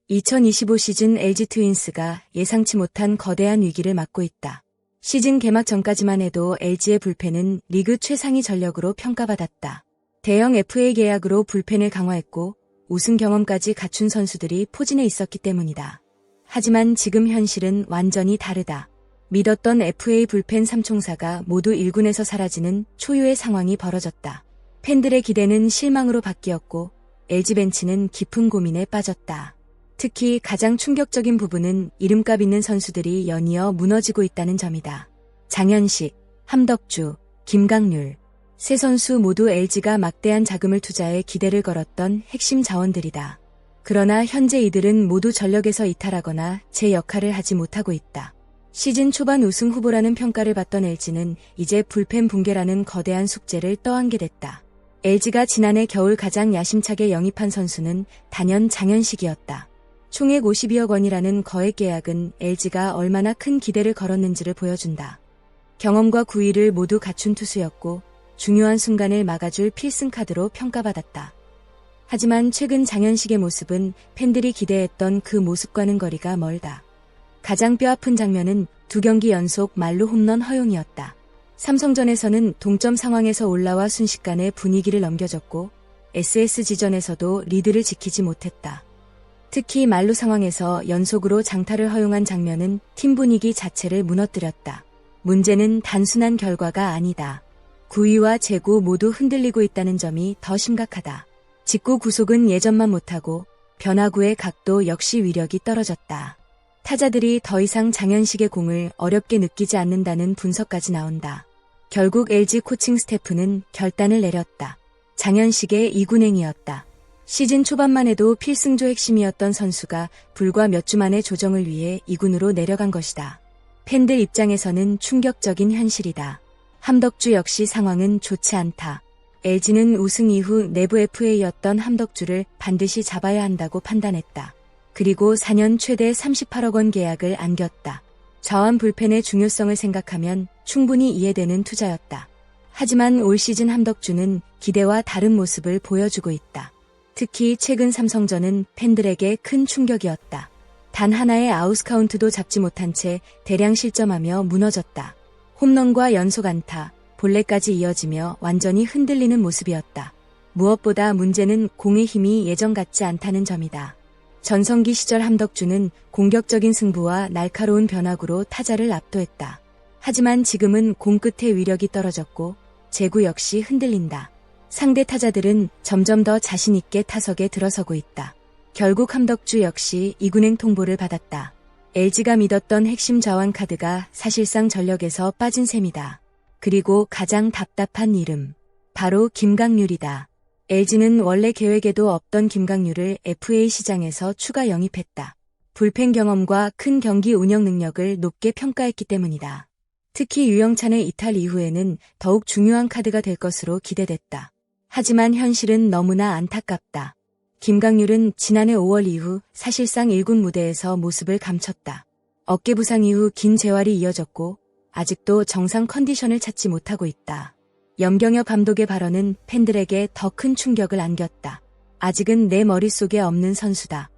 (2025) 시즌 LG 트윈스가 예상치 못한 거대한 위기를 맞고 있다. 시즌 개막 전까지만 해도 LG의 불펜은 리그 최상위 전력으로 평가받았다. 대형 FA 계약으로 불펜을 강화했고 우승 경험까지 갖춘 선수들이 포진해 있었기 때문이다. 하지만 지금 현실은 완전히 다르다. 믿었던 FA 불펜 3총사가 모두 1군에서 사라지는 초유의 상황이 벌어졌다. 팬들의 기대는 실망으로 바뀌었고 LG 벤치는 깊은 고민에 빠졌다. 특히 가장 충격적인 부분은 이름값 있는 선수들이 연이어 무너지고 있다는 점이다. 장현식, 함덕주, 김강률. 세 선수 모두 LG가 막대한 자금을 투자해 기대를 걸었던 핵심 자원들이다. 그러나 현재 이들은 모두 전력에서 이탈하거나 제 역할을 하지 못하고 있다. 시즌 초반 우승 후보라는 평가를 받던 LG는 이제 불펜 붕괴라는 거대한 숙제를 떠안게 됐다. LG가 지난해 겨울 가장 야심차게 영입한 선수는 단연 장현식이었다. 총액 52억 원이라는 거액 계약은 LG가 얼마나 큰 기대를 걸었는지를 보여준다. 경험과 구위를 모두 갖춘 투수였고 중요한 순간을 막아줄 필승카드로 평가받았다. 하지만 최근 장현식의 모습은 팬들이 기대했던 그 모습과는 거리가 멀다. 가장 뼈아픈 장면은 2경기 연속 말루 홈런 허용이었다. 삼성전에서는 동점 상황에서 올라와 순식간에 분위기를 넘겨줬고 SSG전에서도 리드를 지키지 못했다. 특히 말루 상황에서 연속으로 장타를 허용한 장면은 팀 분위기 자체를 무너뜨렸다. 문제는 단순한 결과가 아니다. 구위와 제구 모두 흔들리고 있다는 점이 더 심각하다. 직구 구속은 예전만 못하고 변화구의 각도 역시 위력이 떨어졌다. 타자들이 더 이상 장현식의 공을 어렵게 느끼지 않는다는 분석까지 나온다. 결국 LG 코칭 스태프는 결단을 내렸다. 장현식의 2군행이었다. 시즌 초반만 해도 필승조 핵심이었던 선수가 불과 몇 주 만에 조정을 위해 2군으로 내려간 것이다. 팬들 입장에서는 충격적인 현실이다. 함덕주 역시 상황은 좋지 않다. LG는 우승 이후 내부 FA였던 함덕주를 반드시 잡아야 한다고 판단했다. 그리고 4년 최대 38억 원 계약을 안겼다. 좌완 불펜의 중요성을 생각하면 충분히 이해되는 투자였다. 하지만 올 시즌 함덕주는 기대와 다른 모습을 보여주고 있다. 특히 최근 삼성전은 팬들에게 큰 충격이었다. 단 하나의 아웃카운트도 잡지 못한 채 대량 실점하며 무너졌다. 홈런과 연속 안타, 볼넷까지 이어지며 완전히 흔들리는 모습이었다. 무엇보다 문제는 공의 힘이 예전 같지 않다는 점이다. 전성기 시절 함덕주는 공격적인 승부와 날카로운 변화구로 타자를 압도했다. 하지만 지금은 공 끝의 위력이 떨어졌고 제구 역시 흔들린다. 상대 타자들은 점점 더 자신있게 타석에 들어서고 있다. 결국 함덕주 역시 2군행 통보를 받았다. LG가 믿었던 핵심 자완 카드가 사실상 전력에서 빠진 셈이다. 그리고 가장 답답한 이름, 바로 김강률이다. LG는 원래 계획에도 없던 김강률을 FA 시장에서 추가 영입했다. 불펜 경험과 큰 경기 운영 능력을 높게 평가했기 때문이다. 특히 유영찬의 이탈 이후에는 더욱 중요한 카드가 될 것으로 기대됐다. 하지만 현실은 너무나 안타깝다. 김강률은 지난해 5월 이후 사실상 1군 무대에서 모습을 감췄다. 어깨 부상 이후 긴 재활이 이어졌고 아직도 정상 컨디션을 찾지 못하고 있다. 염경엽 감독의 발언은 팬들에게 더 큰 충격을 안겼다. 아직은 내 머릿속에 없는 선수다.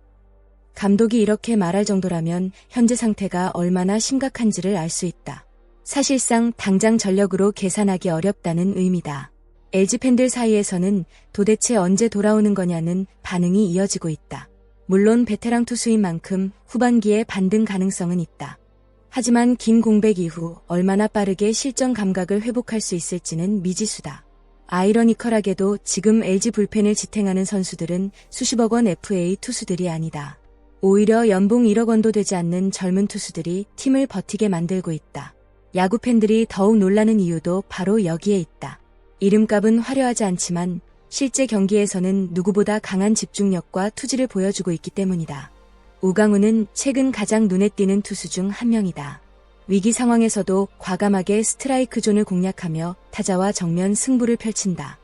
감독이 이렇게 말할 정도라면 현재 상태가 얼마나 심각한지를 알 수 있다. 사실상 당장 전력으로 계산하기 어렵다는 의미다. LG 팬들 사이에서는 도대체 언제 돌아오는 거냐는 반응이 이어지고 있다. 물론 베테랑 투수인 만큼 후반기에 반등 가능성은 있다. 하지만 긴 공백 이후 얼마나 빠르게 실전 감각을 회복할 수 있을지는 미지수다. 아이러니컬하게도 지금 LG 불펜을 지탱하는 선수들은 수십억 원 FA 투수들이 아니다. 오히려 연봉 1억 원도 되지 않는 젊은 투수들이 팀을 버티게 만들고 있다. 야구 팬들이 더욱 놀라는 이유도 바로 여기에 있다. 이름값은 화려하지 않지만 실제 경기에서는 누구보다 강한 집중력과 투지를 보여주고 있기 때문이다. 우강우는 최근 가장 눈에 띄는 투수 중 한 명이다. 위기 상황에서도 과감하게 스트라이크 존을 공략하며 타자와 정면 승부를 펼친다.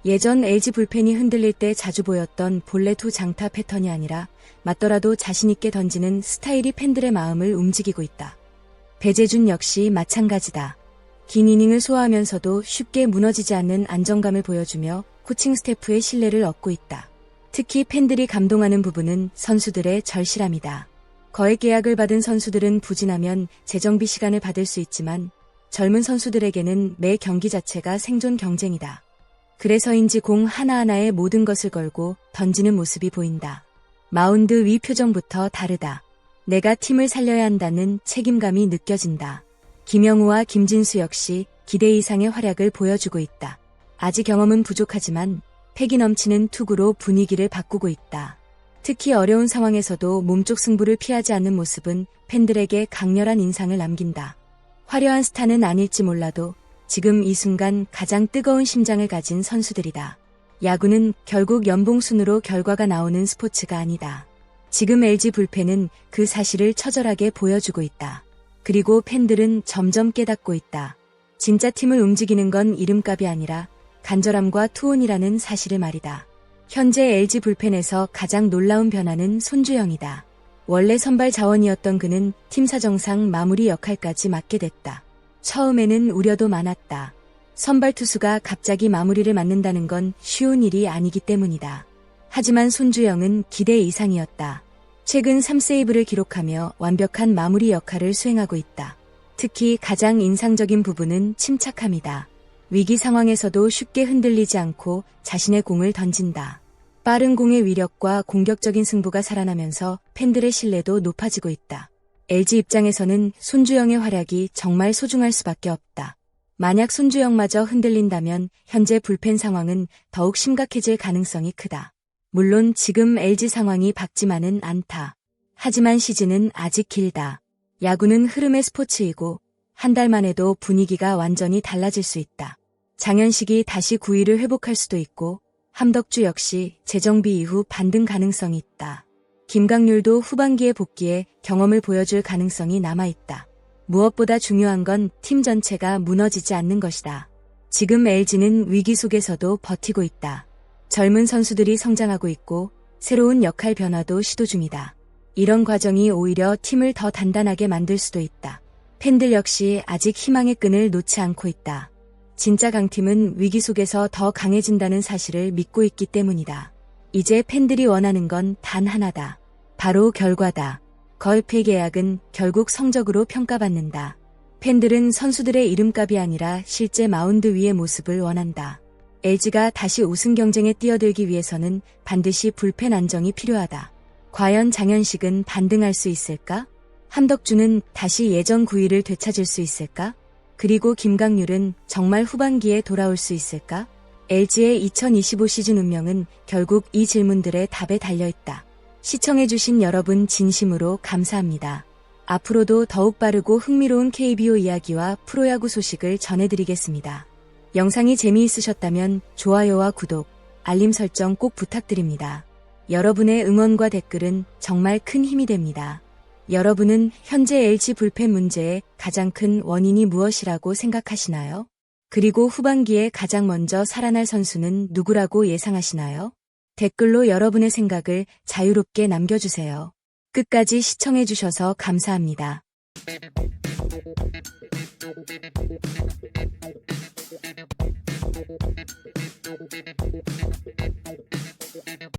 예전 LG 불펜이 흔들릴 때 자주 보였던 볼넷 후 장타 패턴이 아니라 맞더라도 자신있게 던지는 스타일이 팬들의 마음을 움직이고 있다. 배재준 역시 마찬가지다. 긴 이닝을 소화하면서도 쉽게 무너지지 않는 안정감을 보여주며 코칭 스태프의 신뢰를 얻고 있다. 특히 팬들이 감동하는 부분은 선수들의 절실함이다. 거액 계약을 받은 선수들은 부진하면 재정비 시간을 받을 수 있지만 젊은 선수들에게는 매 경기 자체가 생존 경쟁이다. 그래서인지 공 하나하나에 모든 것을 걸고 던지는 모습이 보인다. 마운드 위 표정부터 다르다. 내가 팀을 살려야 한다는 책임감이 느껴진다. 김영우와 김진수 역시 기대 이상의 활약을 보여주고 있다. 아직 경험은 부족하지만 패기 넘치는 투구로 분위기를 바꾸고 있다. 특히 어려운 상황에서도 몸쪽 승부를 피하지 않는 모습은 팬들에게 강렬한 인상을 남긴다. 화려한 스타는 아닐지 몰라도 지금 이 순간 가장 뜨거운 심장을 가진 선수들이다. 야구는 결국 연봉순으로 결과가 나오는 스포츠가 아니다. 지금 LG 불펜은 그 사실을 처절하게 보여주고 있다. 그리고 팬들은 점점 깨닫고 있다. 진짜 팀을 움직이는 건 이름값이 아니라 간절함과 투혼이라는 사실을 말이다. 현재 LG 불펜에서 가장 놀라운 변화는 손주영이다. 원래 선발 자원이었던 그는 팀 사정상 마무리 역할까지 맡게 됐다. 처음에는 우려도 많았다. 선발 투수가 갑자기 마무리를 맡는다는 건 쉬운 일이 아니기 때문이다. 하지만 손주영은 기대 이상이었다. 최근 3세이브를 기록하며 완벽한 마무리 역할을 수행하고 있다. 특히 가장 인상적인 부분은 침착함이다. 위기 상황에서도 쉽게 흔들리지 않고 자신의 공을 던진다. 빠른 공의 위력과 공격적인 승부가 살아나면서 팬들의 신뢰도 높아지고 있다. LG 입장에서는 손주영의 활약이 정말 소중할 수밖에 없다. 만약 손주영마저 흔들린다면 현재 불펜 상황은 더욱 심각해질 가능성이 크다. 물론 지금 LG 상황이 밝지만은 않다. 하지만 시즌은 아직 길다. 야구는 흐름의 스포츠이고 한 달만 해도 분위기가 완전히 달라질 수 있다. 장현식이 다시 9위를 회복할 수도 있고 함덕주 역시 재정비 이후 반등 가능성이 있다. 김강률도 후반기에 복귀해 경험을 보여줄 가능성이 남아있다. 무엇보다 중요한 건 팀 전체가 무너지지 않는 것이다. 지금 LG는 위기 속에서도 버티고 있다. 젊은 선수들이 성장하고 있고 새로운 역할 변화도 시도 중이다. 이런 과정이 오히려 팀을 더 단단하게 만들 수도 있다. 팬들 역시 아직 희망의 끈을 놓지 않고 있다. 진짜 강팀은 위기 속에서 더 강해진다는 사실을 믿고 있기 때문이다. 이제 팬들이 원하는 건 단 하나다. 바로 결과다. 거액 계약은 결국 성적으로 평가받는다. 팬들은 선수들의 이름값이 아니라 실제 마운드 위의 모습을 원한다. LG가 다시 우승 경쟁에 뛰어들기 위해서는 반드시 불펜 안정이 필요하다. 과연 장현식은 반등할 수 있을까? 함덕주는 다시 예전 9위를 되찾을 수 있을까? 그리고 김강률은 정말 후반기에 돌아올 수 있을까? LG의 2025 시즌 운명은 결국 이 질문들의 답에 달려있다. 시청해주신 여러분 진심으로 감사합니다. 앞으로도 더욱 빠르고 흥미로운 KBO 이야기와 프로야구 소식을 전해드리겠습니다. 영상이 재미있으셨다면 좋아요와 구독, 알림 설정 꼭 부탁드립니다. 여러분의 응원과 댓글은 정말 큰 힘이 됩니다. 여러분은 현재 LG 불펜 문제의 가장 큰 원인이 무엇이라고 생각하시나요? 그리고 후반기에 가장 먼저 살아날 선수는 누구라고 예상하시나요? 댓글로 여러분의 생각을 자유롭게 남겨주세요. 끝까지 시청해주셔서 감사합니다.